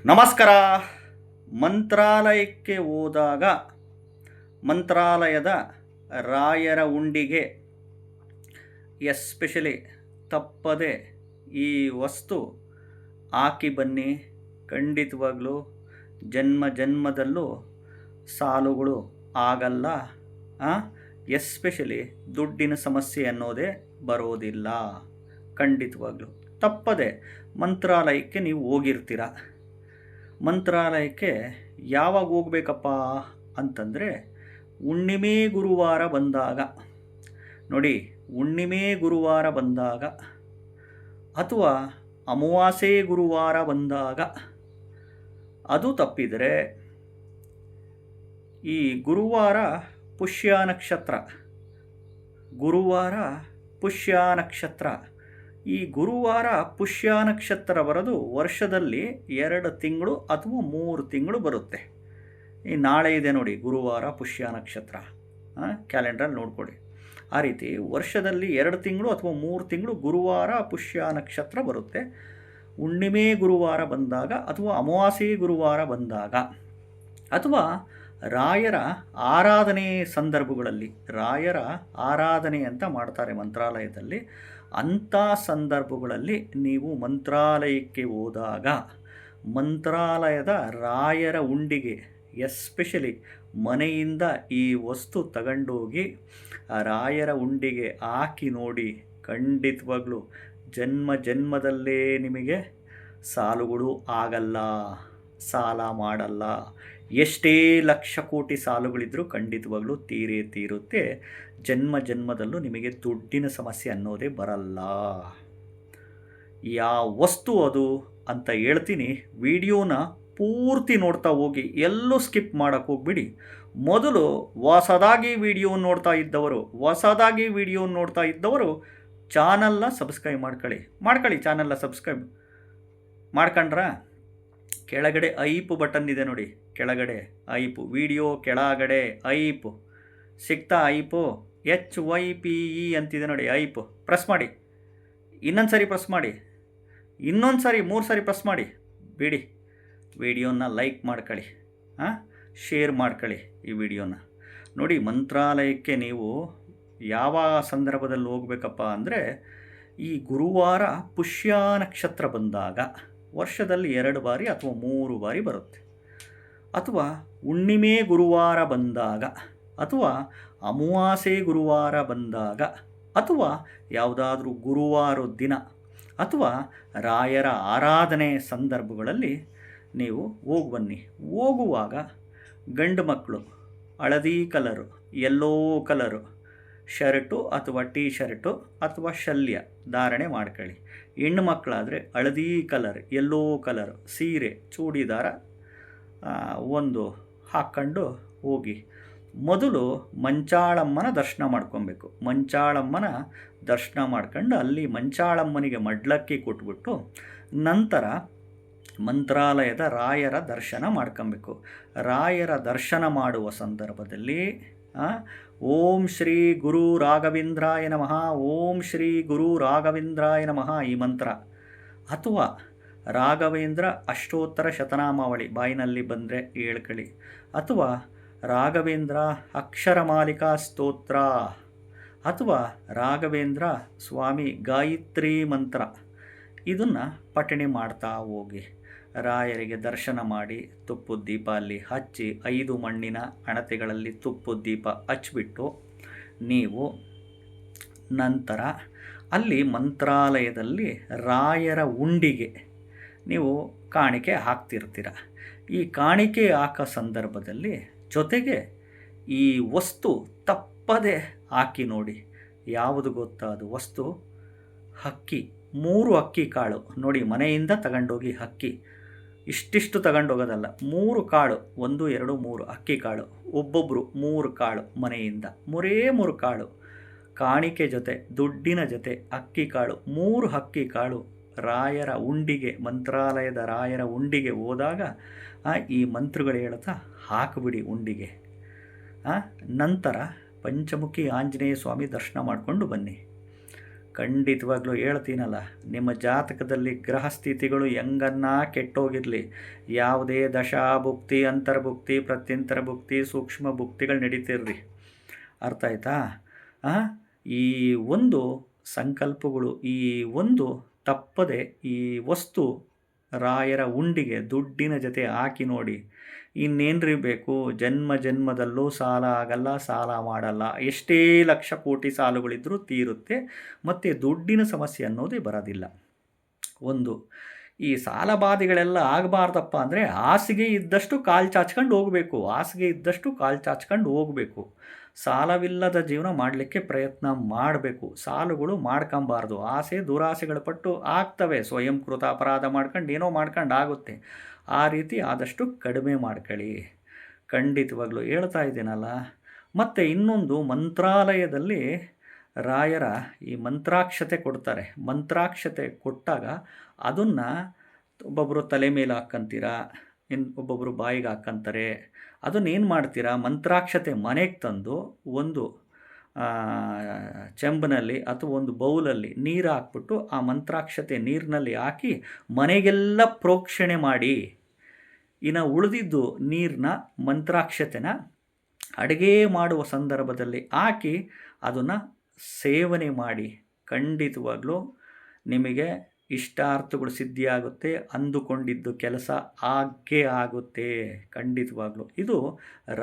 ನಮಸ್ಕಾರ. ಮಂತ್ರಾಲಯಕ್ಕೆ ಹೋದಾಗ ಮಂತ್ರಾಲಯದ ರಾಯರ ಉಂಡಿಗೆ ಎಸ್ಪೆಷಲಿ ತಪ್ಪದೆ ಈ ವಸ್ತು ಹಾಕಿ ಬನ್ನಿ. ಖಂಡಿತವಾಗ್ಲೂ ಜನ್ಮ ಜನ್ಮದಲ್ಲೂ ಸಾಲುಗಳು ಆಗಲ್ಲ. ಎಸ್ಪೆಷಲಿ ದುಡ್ಡಿನ ಸಮಸ್ಯೆ ಅನ್ನೋದೇ ಬರೋದಿಲ್ಲ. ಖಂಡಿತವಾಗ್ಲೂ ತಪ್ಪದೆ ಮಂತ್ರಾಲಯಕ್ಕೆ ನೀವು ಹೋಗಿರ್ತೀರ. ಮಂತ್ರಾಲಯಕ್ಕೆ ಯಾವಾಗ ಹೋಗ್ಬೇಕಪ್ಪ ಅಂತಂದರೆ ಹುಣ್ಣಿಮೆ ಗುರುವಾರ ಬಂದಾಗ ನೋಡಿ, ಹುಣ್ಣಿಮೆ ಗುರುವಾರ ಬಂದಾಗ ಅಥವಾ ಅಮಾವಾಸ್ಯೆ ಗುರುವಾರ ಬಂದಾಗ. ಅದು ತಪ್ಪಿದರೆ ಈ ಗುರುವಾರ ಪುಷ್ಯ ನಕ್ಷತ್ರ, ಗುರುವಾರ ಪುಷ್ಯ ನಕ್ಷತ್ರ, ಈ ಗುರುವಾರ ಪುಷ್ಯ ನಕ್ಷತ್ರ ಬರೋದು ವರ್ಷದಲ್ಲಿ 2 ತಿಂಗಳು ಅಥವಾ 3 ತಿಂಗಳು ಬರುತ್ತೆ. ಈ ನಾಳೆ ಇದೆ ನೋಡಿ ಗುರುವಾರ ಪುಷ್ಯ ನಕ್ಷತ್ರ, ಕ್ಯಾಲೆಂಡ್ರಲ್ಲಿ ನೋಡ್ಕೊಳ್ಳಿ. ಆ ರೀತಿ ವರ್ಷದಲ್ಲಿ 2 ತಿಂಗಳು ಅಥವಾ 3 ತಿಂಗಳು ಗುರುವಾರ ಪುಷ್ಯ ನಕ್ಷತ್ರ ಬರುತ್ತೆ. ಹುಣ್ಣಿಮೆ ಗುರುವಾರ ಬಂದಾಗ ಅಥವಾ ಅಮಾವಾಸ್ಯೆ ಗುರುವಾರ ಬಂದಾಗ ಅಥವಾ ರಾಯರ ಆರಾಧನೆ ಸಂದರ್ಭಗಳಲ್ಲಿ, ರಾಯರ ಆರಾಧನೆ ಅಂತ ಮಾಡ್ತಾರೆ ಮಂತ್ರಾಲಯದಲ್ಲಿ, ಅಂಥ ಸಂದರ್ಭಗಳಲ್ಲಿ ನೀವು ಮಂತ್ರಾಲಯಕ್ಕೆ ಹೋದಾಗ ಮಂತ್ರಾಲಯದ ರಾಯರ ಉಂಡಿಗೆ ಎಸ್ಪೆಷಲಿ ಮನೆಯಿಂದ ಈ ವಸ್ತು ತಗೊಂಡೋಗಿ ಆ ರಾಯರ ಉಂಡಿಗೆ ಹಾಕಿ ನೋಡಿ. ಖಂಡಿತವಾಗ್ಲೂ ಜನ್ಮ ಜನ್ಮದಲ್ಲೇ ನಿಮಗೆ ಸಾಲುಗಳು ಆಗಲ್ಲ, ಸಾಲ ಮಾಡಲ್ಲ. ಎಷ್ಟೇ ಲಕ್ಷ ಕೋಟಿ ಸಾಲುಗಳಿದ್ರೂ ಖಂಡಿತವಾಗ್ಲೂ ತೀರುತ್ತೆ. ಜನ್ಮ ಜನ್ಮದಲ್ಲೂ ನಿಮಗೆ ದುಡ್ಡಿನ ಸಮಸ್ಯೆ ಅನ್ನೋದೇ ಬರಲ್ಲ. ಯಾವ ವಸ್ತು ಅದು ಅಂತ ಹೇಳ್ತೀನಿ. ವಿಡಿಯೋನ ಪೂರ್ತಿ ನೋಡ್ತಾ ಹೋಗಿ, ಎಲ್ಲೂ ಸ್ಕಿಪ್ ಮಾಡೋಕ್ಕೆ ಹೋಗ್ಬಿಡಿ. ಮೊದಲು ಹೊಸದಾಗಿ ವಿಡಿಯೋ ನೋಡ್ತಾ ಇದ್ದವರು ಚಾನಲ್ನ ಸಬ್ಸ್ಕ್ರೈಬ್ ಮಾಡ್ಕೊಳ್ಳಿ. ಚಾನಲ್ನ ಸಬ್ಸ್ಕ್ರೈಬ್ ಮಾಡ್ಕೊಂಡ್ರ ಕೆಳಗಡೆ ಐಪ್ ಬಟನ್ ಇದೆ ನೋಡಿ, ಕೆಳಗಡೆ ಐಪು, ವಿಡಿಯೋ ಕೆಳಗಡೆ ಐಪು ಸಿಗ್ತಾ, ಐಪು HYPE ಅಂತಿದೆ ನೋಡಿ, ಐಪು ಪ್ರೆಸ್ ಮಾಡಿ. ಇನ್ನೊಂದು ಸರಿ ಪ್ರೆಸ್ ಮಾಡಿ, ಇನ್ನೊಂದು ಸರಿ 3 ಸರಿ ಪ್ರೆಸ್ ಮಾಡಿ. ಬಿಡಿ, ವಿಡಿಯೋನ ಲೈಕ್ ಮಾಡ್ಕೊಳ್ಳಿ, ಶೇರ್ ಮಾಡ್ಕೊಳ್ಳಿ ಈ ವಿಡಿಯೋನ. ನೋಡಿ, ಮಂತ್ರಾಲಯಕ್ಕೆ ನೀವು ಯಾವ ಸಂದರ್ಭದಲ್ಲಿ ಹೋಗ್ಬೇಕಪ್ಪ ಅಂದರೆ ಈ ಗುರುವಾರ ಪುಷ್ಯ ನಕ್ಷತ್ರ ಬಂದಾಗ ವರ್ಷದಲ್ಲಿ 2 ಬಾರಿ ಅಥವಾ 3 ಬಾರಿ ಬರುತ್ತೆ. ಅಥವಾ ಹುಣ್ಣಿಮೆ ಗುರುವಾರ ಬಂದಾಗ ಅಥವಾ ಅಮಾವಾಸ್ಯೆ ಗುರುವಾರ ಬಂದಾಗ ಅಥವಾ ಯಾವುದಾದ್ರೂ ಗುರುವಾರ ದಿನ ಅಥವಾ ರಾಯರ ಆರಾಧನೆ ಸಂದರ್ಭಗಳಲ್ಲಿ ನೀವು ಹೋಗಿ ಬನ್ನಿ. ಹೋಗುವಾಗ ಗಂಡು ಮಕ್ಕಳು ಹಳದಿ ಕಲರು, ಯೆಲ್ಲೋ ಕಲರು ಶರ್ಟು ಅಥವಾ ಟೀ ಶರ್ಟು ಅಥವಾ ಶಲ್ಯ ಧಾರಣೆ ಮಾಡ್ಕೊಳ್ಳಿ. ಹೆಣ್ಣು ಮಕ್ಕಳಾದರೆ ಹಳದಿ ಕಲರ್, ಯೆಲ್ಲೋ ಕಲರ್ ಸೀರೆ, ಚೂಡಿದಾರ ಒಂದು ಹಾಕ್ಕೊಂಡು ಹೋಗಿ. ಮೊದಲು ಮಂಚಾಳಮ್ಮನ ದರ್ಶನ ಮಾಡ್ಕೊಬೇಕು. ಮಂಚಾಳಮ್ಮನ ದರ್ಶನ ಮಾಡ್ಕೊಂಡು ಅಲ್ಲಿ ಮಂಚಾಳಮ್ಮನಿಗೆ ಮಡ್ಲಕ್ಕಿ ಕೊಟ್ಬಿಟ್ಟು ನಂತರ ಮಂತ್ರಾಲಯದ ರಾಯರ ದರ್ಶನ ಮಾಡ್ಕೊಬೇಕು. ರಾಯರ ದರ್ಶನ ಮಾಡುವ ಸಂದರ್ಭದಲ್ಲಿ ಓಂ ಶ್ರೀ ಗುರು ರಾಘವೇಂದ್ರಾಯ ನಮಃ, ಓಂ ಶ್ರೀ ಗುರು ರಾಘವೇಂದ್ರಾಯ ನಮಃ ಈ ಮಂತ್ರ, ಅಥವಾ ರಾಘವೇಂದ್ರ ಅಷ್ಟೋತ್ತರ ಶತನಾಮಾವಳಿ ಬಾಯಿನಲ್ಲಿ ಬಂದರೆ ಹೇಳ್ಕೊಳ್ಳಿ, ಅಥವಾ ರಾಘವೇಂದ್ರ ಅಕ್ಷರಮಾಲಿಕಾ ಸ್ತೋತ್ರ, ಅಥವಾ ರಾಘವೇಂದ್ರ ಸ್ವಾಮಿ ಗಾಯತ್ರಿ ಮಂತ್ರ, ಇದನ್ನು ಪಠಣೆ ಮಾಡ್ತಾ ಹೋಗಿ. ರಾಯರಿಗೆ ದರ್ಶನ ಮಾಡಿ ತುಪ್ಪದ ದೀಪ ಅಲ್ಲಿ ಹಚ್ಚಿ 5 ಮಣ್ಣಿನ ಹಣತೆಗಳಲ್ಲಿ ತುಪ್ಪದ ದೀಪ ಹಚ್ಚಿಬಿಟ್ಟು ನೀವು ನಂತರ ಅಲ್ಲಿ ಮಂತ್ರಾಲಯದಲ್ಲಿ ರಾಯರ ಉಂಡಿಗೆ ನೀವು ಕಾಣಿಕೆ ಹಾಕ್ತಿರ್ತೀರ. ಈ ಕಾಣಿಕೆ ಹಾಕೋ ಸಂದರ್ಭದಲ್ಲಿ ಜೊತೆಗೆ ಈ ವಸ್ತು ತಪ್ಪದೆ ಹಾಕಿ ನೋಡಿ. ಯಾವುದು ಗೊತ್ತಾ ಅದು ವಸ್ತು? ಅಕ್ಕಿ, 3 ಅಕ್ಕಿ ಕಾಳು ನೋಡಿ. ಮನೆಯಿಂದ ತಗೊಂಡೋಗಿ ಅಕ್ಕಿ ಇಷ್ಟಿಷ್ಟು ತಗೊಂಡೋಗೋದಲ್ಲ, 3 ಕಾಳು, 1 2 3 ಅಕ್ಕಿ ಕಾಳು, ಒಬ್ಬೊಬ್ಬರು 3 ಕಾಳು ಮನೆಯಿಂದ, 3 ಕಾಳು ಕಾಣಿಕೆ ಜೊತೆ ದುಡ್ಡಿನ ಜೊತೆ ಅಕ್ಕಿ ಕಾಳು, 3 ಅಕ್ಕಿ ಕಾಳು ರಾಯರ ಉಂಡಿಗೆ, ಮಂತ್ರಾಲಯದ ರಾಯರ ಉಂಡಿಗೆ ಹೋದಾಗ ಈ ಮಂತ್ರಗಳು ಹೇಳ್ತಾ ಹಾಕಿಬಿಡಿ ಉಂಡಿಗೆ. ನಂತರ ಪಂಚಮುಖಿ ಆಂಜನೇಯ ಸ್ವಾಮಿ ದರ್ಶನ ಮಾಡಿಕೊಂಡು ಬನ್ನಿ. ಖಂಡಿತವಾಗ್ಲೂ ಹೇಳ್ತೀನಲ್ಲ, ನಿಮ್ಮ ಜಾತಕದಲ್ಲಿ ಗ್ರಹ ಸ್ಥಿತಿಗಳು ಹೆಂಗನ್ನ ಕೆಟ್ಟೋಗಿರಲಿ, ಯಾವುದೇ ದಶಾಭುಕ್ತಿ, ಅಂತರ್ಭುಕ್ತಿ, ಪ್ರತ್ಯಂತರಭುಕ್ತಿ, ಸೂಕ್ಷ್ಮ ಭುಕ್ತಿಗಳು ನಡೀತಿರ್ರಿ, ಅರ್ಥ ಆಯ್ತಾ? ಈ ಒಂದು ಸಂಕಲ್ಪಗಳು, ಈ ಒಂದು ತಪ್ಪದೆ ಈ ವಸ್ತು ರಾಯರ ಉಂಡಿಗೆ ದುಡ್ಡಿನ ಜೊತೆ ಹಾಕಿ ನೋಡಿ. ಇನ್ನೇನ್ರಿ ಬೇಕು? ಜನ್ಮ ಜನ್ಮದಲ್ಲೂ ಸಾಲ ಆಗಲ್ಲ, ಸಾಲ ಮಾಡಲ್ಲ. ಎಷ್ಟೇ ಲಕ್ಷ ಕೋಟಿ ಸಾಲುಗಳಿದ್ರೂ ತೀರುತ್ತೆ, ಮತ್ತು ದುಡ್ಡಿನ ಸಮಸ್ಯೆ ಅನ್ನೋದೇ ಬರೋದಿಲ್ಲ. ಒಂದು ಈ ಸಾಲ ಬಾಧೆಗಳೆಲ್ಲ ಆಗಬಾರ್ದಪ್ಪ ಅಂದರೆ ಹಾಸಿಗೆ ಇದ್ದಷ್ಟು ಕಾಲು ಚಾಚ್ಕೊಂಡು ಹೋಗಬೇಕು, ಹಾಸಿಗೆ ಇದ್ದಷ್ಟು ಕಾಲು ಚಾಚ್ಕೊಂಡು ಹೋಗಬೇಕು. ಸಾಲವಿಲ್ಲದ ಜೀವನ ಮಾಡಲಿಕ್ಕೆ ಪ್ರಯತ್ನ ಮಾಡಬೇಕು. ಸಾಲುಗಳು ಮಾಡ್ಕೊಬಾರ್ದು. ಆಸೆ ದುರಾಸೆಗಳು ಪಟ್ಟು ಆಗ್ತವೆ, ಸ್ವಯಂಕೃತ ಅಪರಾಧ ಮಾಡ್ಕೊಂಡು ಏನೋ ಮಾಡ್ಕೊಂಡು ಆಗುತ್ತೆ. ಆ ರೀತಿ ಆದಷ್ಟು ಕಡಿಮೆ ಮಾಡ್ಕೊಳ್ಳಿ, ಖಂಡಿತವಾಗ್ಲೂ ಹೇಳ್ತಾ ಇದ್ದೀನಲ್ಲ. ಮತ್ತು ಇನ್ನೊಂದು, ಮಂತ್ರಾಲಯದಲ್ಲಿ ರಾಯರ ಈ ಮಂತ್ರಾಕ್ಷತೆ ಕೊಡ್ತಾರೆ. ಮಂತ್ರಾಕ್ಷತೆ ಕೊಟ್ಟಾಗ ಅದನ್ನು ಒಬ್ಬೊಬ್ಬರು ತಲೆ ಮೇಲೆ ಹಾಕ್ಕಂತೀರ, ಒಬ್ಬೊಬ್ಬರು ಬಾಯಿಗೆ ಹಾಕ್ಕಂತಾರೆ. ಅದನ್ನೇನು ಮಾಡ್ತೀರಾ? ಮಂತ್ರಾಕ್ಷತೆ ಮನೆಗೆ ತಂದು ಒಂದು ಚೆಂಬಿನಲ್ಲಿ ಅಥವಾ ಒಂದು ಬೌಲಲ್ಲಿ ನೀರು ಹಾಕ್ಬಿಟ್ಟು ಆ ಮಂತ್ರಾಕ್ಷತೆ ನೀರಿನಲ್ಲಿ ಹಾಕಿ ಮನೆಗೆಲ್ಲ ಪ್ರೋಕ್ಷಣೆ ಮಾಡಿ. ಇನ್ನು ಉಳಿದಿದ್ದು ನೀರನ್ನ, ಮಂತ್ರಾಕ್ಷತೆನ ಅಡುಗೆ ಮಾಡುವ ಸಂದರ್ಭದಲ್ಲಿ ಹಾಕಿ ಅದನ್ನು ಸೇವನೆ ಮಾಡಿ. ಖಂಡಿತವಾಗ್ಲೂ ನಿಮಗೆ ಇಷ್ಟಾರ್ಥಗಳು ಸಿದ್ಧಿಯಾಗುತ್ತೆ, ಅಂದುಕೊಂಡಿದ್ದು ಕೆಲಸ ಆಗೇ ಆಗುತ್ತೆ, ಖಂಡಿತವಾಗ್ಲೂ. ಇದು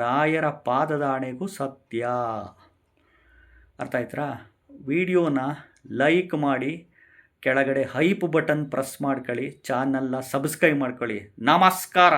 ರಾಯರ ಪಾದದಾಣೆಗೂ ಸತ್ಯ. ಅರ್ಥ ಆಯ್ತಾ? ವಿಡಿಯೋನ ಲೈಕ್ ಮಾಡಿ, ಕೆಳಗಡೆ ಹೈಪ್ ಬಟನ್ ಪ್ರೆಸ್ ಮಾಡ್ಕೊಳ್ಳಿ, ಚಾನಲ್ನ ಸಬ್ಸ್ಕ್ರೈಬ್ ಮಾಡ್ಕೊಳ್ಳಿ. ನಮಸ್ಕಾರ.